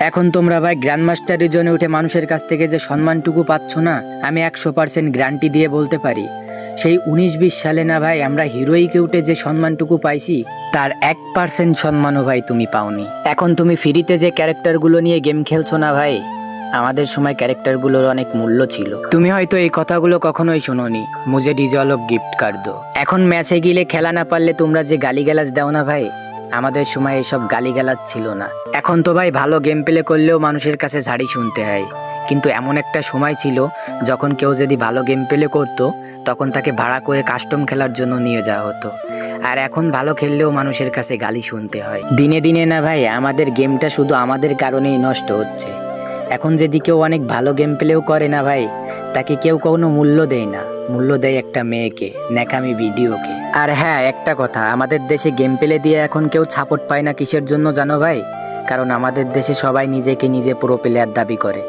এখন তোমরা ভাই গ্র্যান্ড মাস্টারের জন্য উঠে মানুষের কাছ থেকে যে সম্মানটুকু পাচ্ছ না, আমি 100% গ্যারান্টি দিয়ে বলতে পারি সেই 19-20 সালে না ভাই আমরা হিরোইকে উঠে যে সম্মানটুকু পাইছি তার 1% সম্মানও ভাই তুমি পাওনি। এখন তুমি ফ্রিতে যে ক্যারেক্টারগুলো নিয়ে গেম খেলছো না ভাই, আমাদের সময় ক্যারেক্টারগুলোর অনেক মূল্য ছিল। তুমি হয়তো এই কথাগুলো কখনোই শোনোনি, মুঝে ডিজলভ গিফট কার দো। এখন ম্যাচে গিলে খেলা না পারলে তোমরা যে গালিগালাজ দাও না ভাই, আমাদের সময় এসব গালিগালাজ ছিল না। এখন তো ভাই ভালো গেম প্লে করলেও মানুষের কাছে ঝাড়ি শুনতে হয়, কিন্তু এমন একটা সময় ছিল যখন কেউ যদি ভালো গেম প্লে করতো তখন তাকে ভাড়া করে কাস্টম খেলার জন্য নিয়ে যাওয়া হতো। আর এখন ভালো খেললেও মানুষের কাছে গালি শুনতে হয়। দিনে দিনে না ভাই আমাদের গেমটা শুধু আমাদের কারণেই নষ্ট হচ্ছে। এখন যদি কেউ অনেক ভালো গেম প্লেও করে না ভাই, তাকে কেউ কোনো মূল্য দেয় না, মূল্য দেয় একটা মেয়েকে, ন্যাকামি ভিডিওকে। আর হ্যাঁ, একটা কথা, আমাদের দেশে গেম প্লে দিয়ে এখন কেউ সাপোর্ট পায় না কিসের জন্য জানো ভাই? কারণ আমাদের দেশে সবাই নিজেকে নিজে প্রো প্লেয়ার দাবি করে।